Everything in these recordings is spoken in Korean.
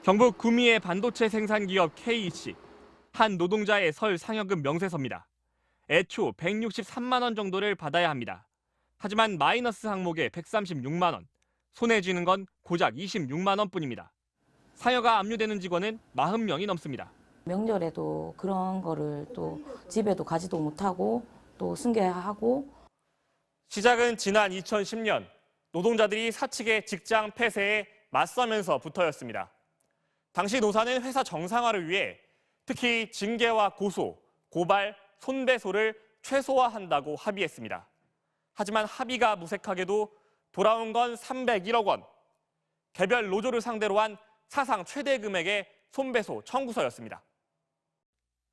경북 구미의 반도체 생산 기업 KEC. 한 노동자의 설 상여금 명세서입니다. 애초 163만 원 정도를 받아야 합니다. 하지만 마이너스 항목에 136만 원, 손해 쥐는 건 고작 26만 원뿐입니다. 상여가 압류되는 직원은 40명이 넘습니다. 명절에도 그런 거를 또 집에도 가지도 못하고 또 승계하고. 시작은 지난 2010년 노동자들이 사측의 직장 폐쇄에 맞서면서부터였습니다. 당시 노사는 회사 정상화를 위해 특히 징계와 고소, 고발, 손배소를 최소화한다고 합의했습니다. 하지만 합의가 무색하게도 돌아온 건 301억 원. 개별 노조를 상대로 한 사상 최대 금액의 손배소 청구서였습니다.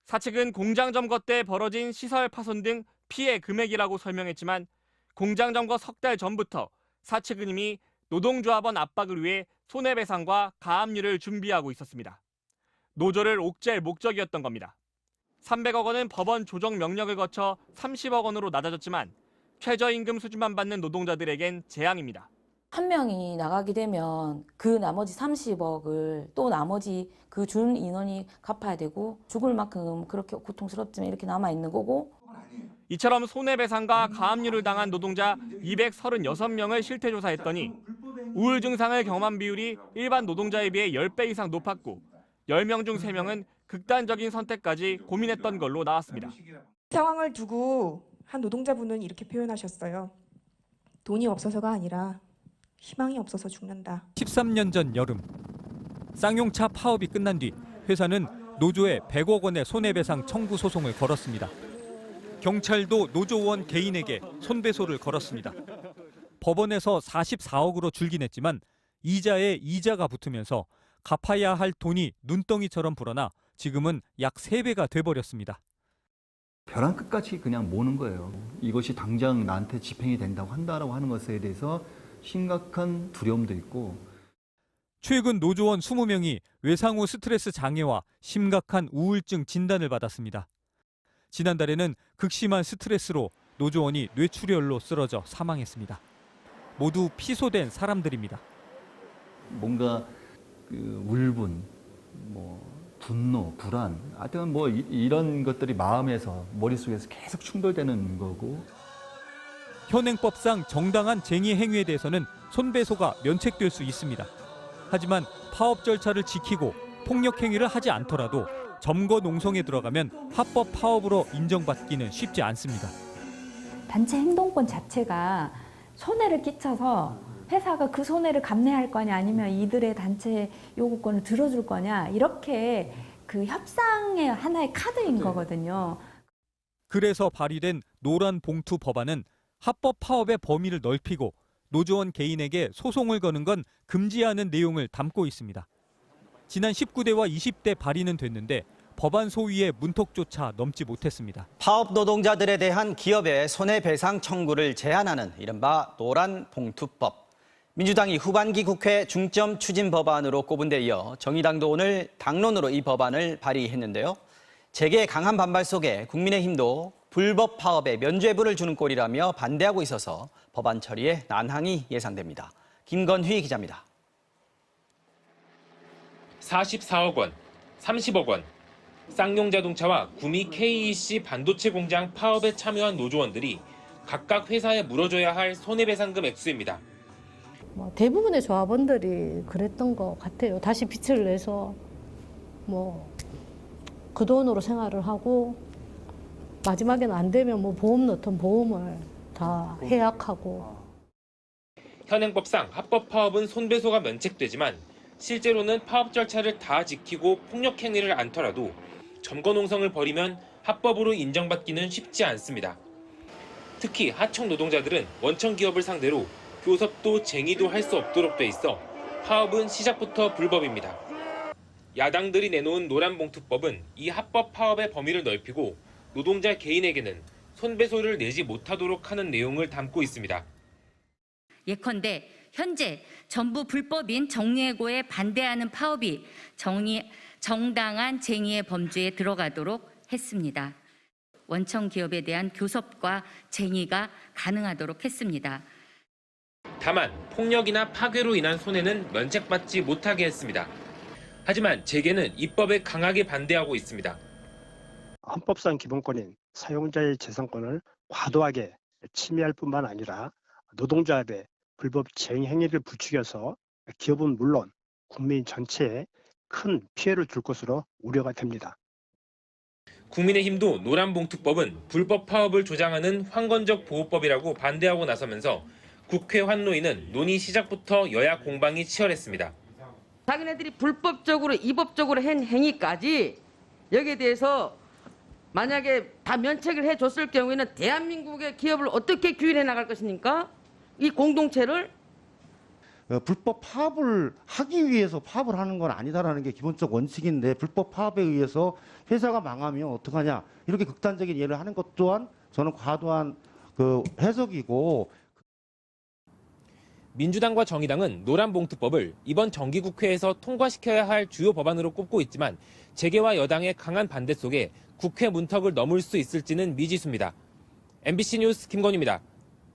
사측은 공장 점거 때 벌어진 시설 파손 등 피해 금액이라고 설명했지만 공장 점거 석 달 전부터 사측은 이미 노동조합원 압박을 위해 손해배상과 가압류를 준비하고 있었습니다. 노조를 옥죄할 목적이었던 겁니다. 300억 원은 법원 조정 명령을 거쳐 30억 원으로 낮아졌지만 최저임금 수준만 받는 노동자들에겐 재앙입니다. 한 명이 나가게 되면 그 나머지 30억을 또 나머지 그 준 인원이 갚아야 되고 죽을 만큼 그렇게 고통스럽지만 이렇게 남아있는 거고. 이처럼 손해배상과 가압류를 당한 노동자 236명을 실태조사했더니 우울 증상을 경험한 비율이 일반 노동자에 비해 10배 이상 높았고 10명 중 3명은 극단적인 선택까지 고민했던 걸로 나왔습니다. 상황을 두고 한 노동자분은 이렇게 표현하셨어요. 돈이 없어서가 아니라 희망이 없어서 죽는다. 13년 전 여름 쌍용차 파업이 끝난 뒤 회사는 노조에 100억 원의 손해배상 청구 소송을 걸었습니다. 경찰도 노조원 개인에게 손배소를 걸었습니다. 법원에서 44억으로 줄긴 했지만 이자에 이자가 붙으면서 갚아야 할 돈이 눈덩이처럼 불어나 지금은 약 3배가 돼버렸습니다. 벼랑 끝까지 그냥 모는 거예요. 이것이 당장 나한테 집행이 된다고 한다라고 하는 것에 대해서 심각한 두려움도 있고. 최근 노조원 20명이 외상후 스트레스 장애와 심각한 우울증 진단을 받았습니다. 지난달에는 극심한 스트레스로 노조원이 뇌출혈로 쓰러져 사망했습니다. 모두 피소된 사람들입니다. 뭔가 그 울분, 분노, 불안, 하여튼 이런 것들이 마음에서 머릿속에서 계속 충돌되는 거고. 현행법상 정당한 쟁의 행위에 대해서는 손배소가 면책될 수 있습니다. 하지만 파업 절차를 지키고 폭력 행위를 하지 않더라도 점거 농성에 들어가면 합법 파업으로 인정받기는 쉽지 않습니다. 단체 행동권 자체가 손해를 끼쳐서 회사가 그 손해를 감내할 거냐 아니면 이들의 단체 요구권을 들어줄 거냐 이렇게 그 협상의 하나의 카드인 거거든요. 그래서 발의된 노란 봉투 법안은 합법 파업의 범위를 넓히고 노조원 개인에게 소송을 거는 건 금지하는 내용을 담고 있습니다. 지난 19대와 20대 발의는 됐는데 법안 소위의 문턱조차 넘지 못했습니다. 파업 노동자들에 대한 기업의 손해배상 청구를 제한하는 이른바 노란봉투법. 민주당이 후반기 국회 중점 추진 법안으로 꼽은 데 이어 정의당도 오늘 당론으로 이 법안을 발의했는데요. 재계의 강한 반발 속에 국민의힘도 불법 파업에 면죄부를 주는 꼴이라며 반대하고 있어서 법안 처리에 난항이 예상됩니다. 김건휘 기자입니다. 44억 원, 30억 원. 쌍용자동차와 구미 KEC 반도체 공장 파업에 참여한 노조원들이 각각 회사에 물어줘야 할 손해배상금 액수입니다. 대부분의 조합원들이 그랬던 것 같아요. 다시 빚을 내서 그 돈으로 생활을 하고 마지막에는 안 되면 보험 넣던 보험을 다 해약하고. 현행법상 합법 파업은 손배소가 면책되지만 실제로는 파업 절차를 다 지키고 폭력 행위를 않더라도 점거 농성을 벌이면 합법으로 인정받기는 쉽지 않습니다. 특히 하청 노동자들은 원청 기업을 상대로 교섭도 쟁의도 할 수 없도록 돼 있어 파업은 시작부터 불법입니다. 야당들이 내놓은 노란봉투법은 이 합법 파업의 범위를 넓히고 노동자 개인에게는 손배소를 내지 못하도록 하는 내용을 담고 있습니다. 예컨대 현재 전부 불법인 정리해고에 반대하는 파업이 정당한 쟁의의 범주에 들어가도록 했습니다. 원청 기업에 대한 교섭과 쟁의가 가능하도록 했습니다. 다만 폭력이나 파괴로 인한 손해는 면책받지 못하게 했습니다. 하지만 재계는 입법에 강하게 반대하고 있습니다. 헌법상 기본권인 사용자의 재산권을 과도하게 침해할 뿐만 아니라 노동조합의 불법 쟁의 행위를 부추겨서 기업은 물론 국민 전체에 큰 피해를 줄 것으로 우려가 됩니다. 국민의힘도 노란봉투법은 불법 파업을 조장하는 황건적 보호법이라고 반대하고 나서면서 국회 환노위는 논의 시작부터 여야 공방이 치열했습니다. 자기네들이 불법적으로 위법적으로 한 행위까지 여기에 대해서 만약에 다 면책을 해줬을 경우에는 대한민국의 기업을 어떻게 규율해 나갈 것입니까? 이 공동체를 불법 파업을 하기 위해서 파업을 하는 건 아니다라는 게 기본적 원칙인데 불법 파업에 의해서 회사가 망하면 어떡하냐 이렇게 극단적인 예를 하는 것 또한 저는 과도한 해석이고. 민주당과 정의당은 노란봉투법을 이번 정기국회에서 통과시켜야 할 주요 법안으로 꼽고 있지만 재계와 여당의 강한 반대 속에 국회 문턱을 넘을 수 있을지는 미지수입니다. MBC 뉴스 김건희입니다.